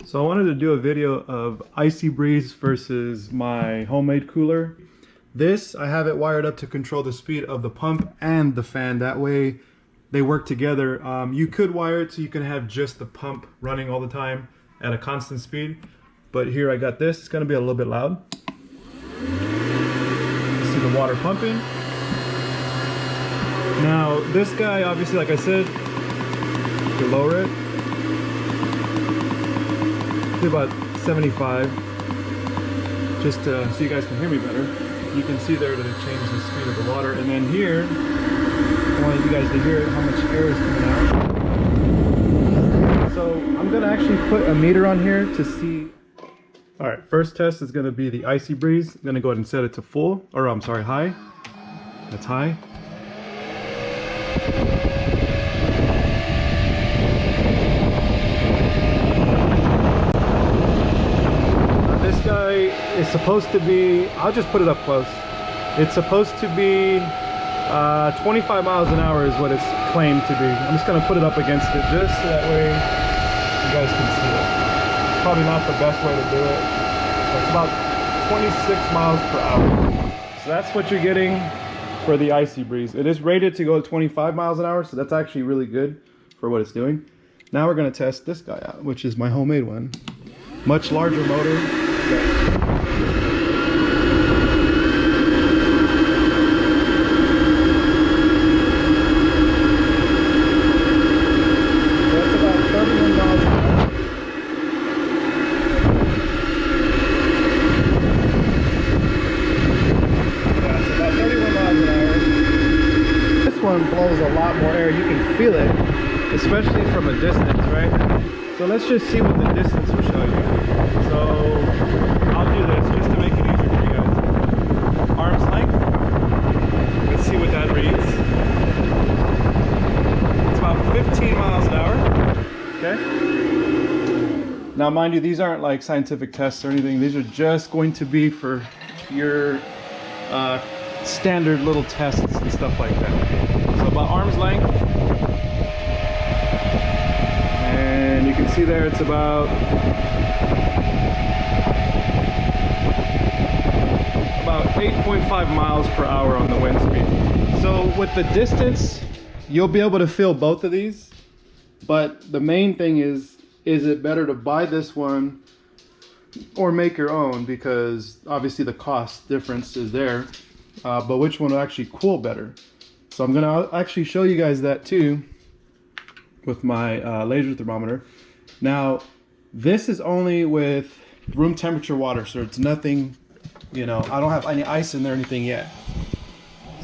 So I wanted to do a video of Icy Breeze versus my homemade cooler. This, I have it wired up to control the speed of the pump and the fan. That way they work together. You could wire it so you can have just the pump running all the time at a constant speed. But here I got this. It's going to be a little bit loud. You see the water pumping. Now this guy, obviously, like I said, you lower it to about 75, just so you guys can hear me better. You can see there that it changed the speed of the water, and then here I wanted you guys to hear how much air is coming out. So I'm gonna actually put a meter on here to see. All right, first test is gonna be the Icy Breeze. I'm gonna go ahead and set it to full, or I'm sorry, high. That's high. This guy is supposed to be, I'll just put it up close. It's supposed to be 25 miles an hour is what it's claimed to be. I'm just going to put it up against it just so that way you guys can see it. It's probably not the best way to do it. It's about 26 miles per hour. So that's what you're getting for the Icy Breeze. It is rated to go 25 miles an hour, so that's actually really good for what it's doing. Now we're going to test this guy out, which is my homemade one. Much larger motor. That's about 31 miles an hour. Yeah, it's about 31 miles an hour. This one blows a lot more air. You can feel it, especially from a distance, right? So let's just see what the distance will show you. So I'll do this just to make it easier for you guys. Arm's length. Let's see what that reads. It's about 15 miles an hour. Okay. Now, mind you, these aren't like scientific tests or anything. These are just going to be for your standard little tests and stuff like that. So about arm's length. And you can see there it's about 8.5 miles per hour on the wind speed. So with the distance, you'll be able to feel both of these. But the main thing is it better to buy this one or make your own? Because obviously the cost difference is there. But which one will actually cool better? So I'm gonna actually show you guys that too with my laser thermometer. Now, this is only with room temperature water, so it's nothing, you know, I don't have any ice in there or anything yet.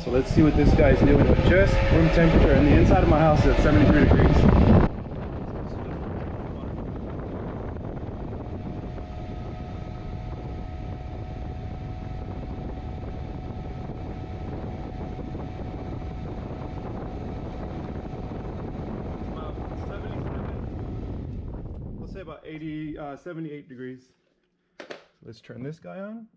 So let's see what this guy's doing with just room temperature, and the inside of my house is at 73 degrees. About 78 degrees. So let's turn this guy on.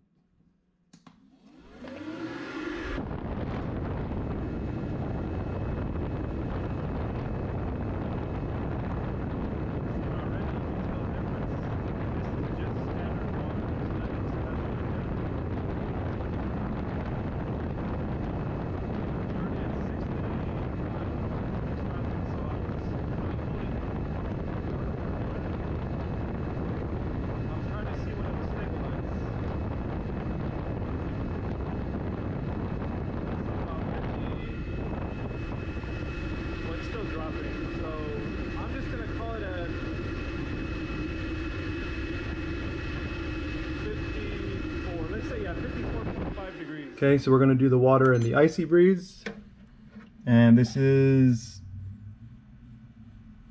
Okay, so we're going to do the water in the Icy Breeze, and this is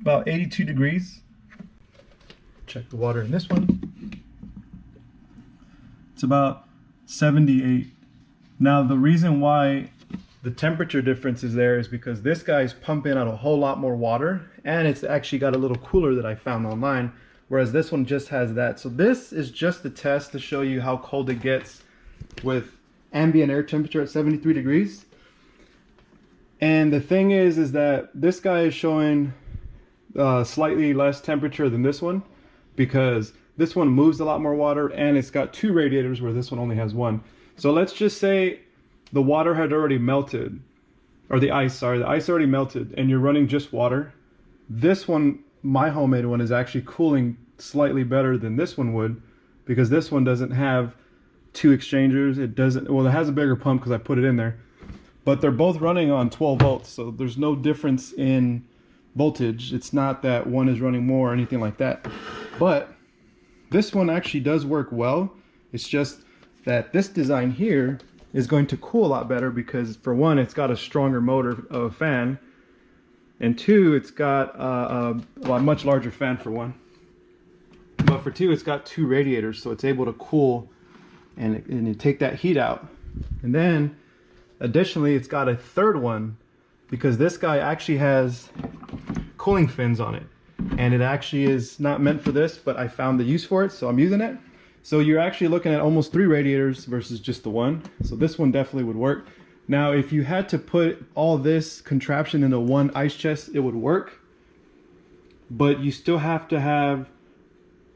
about 82 degrees. Check the water in this one. It's about 78. Now the reason why the temperature difference is there is because this guy's pumping out a whole lot more water, and it's actually got a little cooler that I found online, whereas this one just has that. So this is just a test to show you how cold it gets with ambient air temperature at 73 degrees. And the thing is that this guy is showing slightly less temperature than this one. because this one moves a lot more water, and it's got 2 radiators where this one only has 1. So let's just say the water had already melted, or the ice already melted, and you're running just water. This one, my homemade one, is actually cooling slightly better than this one would, because this one doesn't have 2 exchangers. It doesn't, well, it has a bigger pump because I put it in there, but they're both running on 12 volts, so there's no difference in voltage. It's not that one is running more or anything like that. But this one actually does work well. It's just that this design here is going to cool a lot better because, for one, it's got a stronger motor of a fan, and 2, it's got a much larger fan for 1. But for 2, it's got 2 radiators, so it's able to cool and take that heat out. And then additionally, it's got a third one, because this guy actually has cooling fins on it, and it actually is not meant for this, but I found the use for it, so I'm using it. So you're actually looking at almost 3 radiators versus just the 1. So this one definitely would work. Now, if you had to put all this contraption into 1 ice chest, it would work, but you still have to have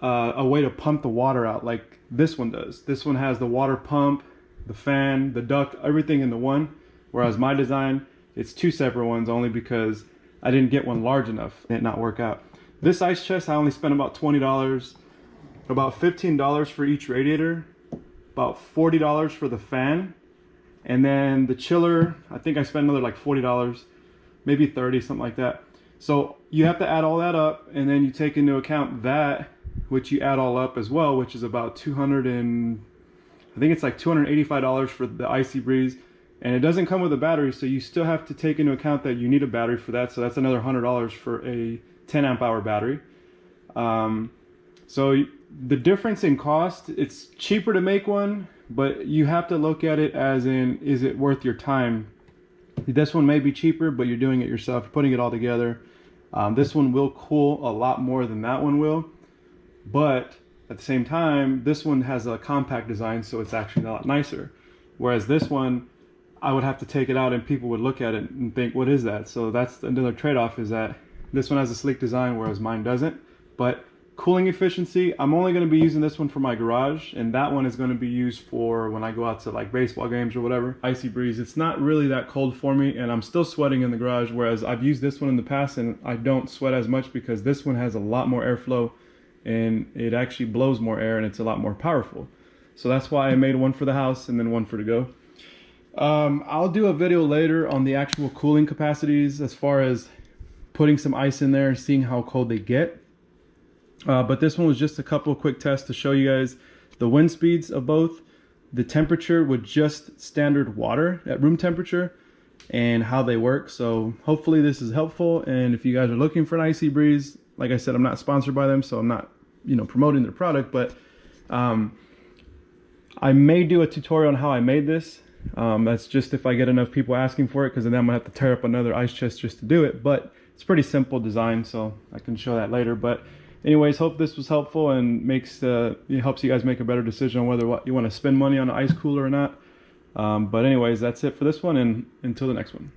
a way to pump the water out like this one does. This one has the water pump, the fan, the duct, everything in the one, whereas my design, it's 2 separate ones, only because I didn't get one large enough. It did not work out. This ice chest, I only spent about $20, about $15 for each radiator, about $40 for the fan, and then the chiller, I think I spent another like $40, maybe 30, something like that. So you have to add all that up, and then you take into account that, which you add all up as well, which is about I think it's like $285 for the Icy Breeze, and it doesn't come with a battery, so you still have to take into account that you need a battery for that, so that's another $100 for a 10 amp hour battery. So the difference in cost, it's cheaper to make one, but you have to look at it as in, is it worth your time? This one may be cheaper, but you're doing it yourself, you're putting it all together. This one will cool a lot more than that one will, but at the same time, this one has a compact design, so it's actually a lot nicer. Whereas this one, I would have to take it out and people would look at it and think, what is that? So that's another trade-off, is that this one has a sleek design, whereas mine doesn't. But cooling efficiency, I'm only going to be using this one for my garage, and that one is going to be used for when I go out to like baseball games or whatever. Icy Breeze, it's not really that cold for me, and I'm still sweating in the garage, whereas I've used this one in the past and I don't sweat as much because this one has a lot more airflow and it actually blows more air and it's a lot more powerful. So that's why I made one for the house and then one for to go. I'll do a video later on the actual cooling capacities, as far as putting some ice in there and seeing how cold they get. But this one was just a couple of quick tests to show you guys the wind speeds of both, the temperature with just standard water at room temperature, and how they work. So hopefully this is helpful, and if you guys are looking for an Icy Breeze, like I said, I'm not sponsored by them, so I'm not, promoting their product, but I may do a tutorial on how I made this. That's just if I get enough people asking for it, because then I'm gonna have to tear up another ice chest just to do it. But it's pretty simple design, so I can show that later. But anyways, hope this was helpful and it helps you guys make a better decision on whether you want to spend money on an ice cooler or not. But anyways, that's it for this one, and until the next one.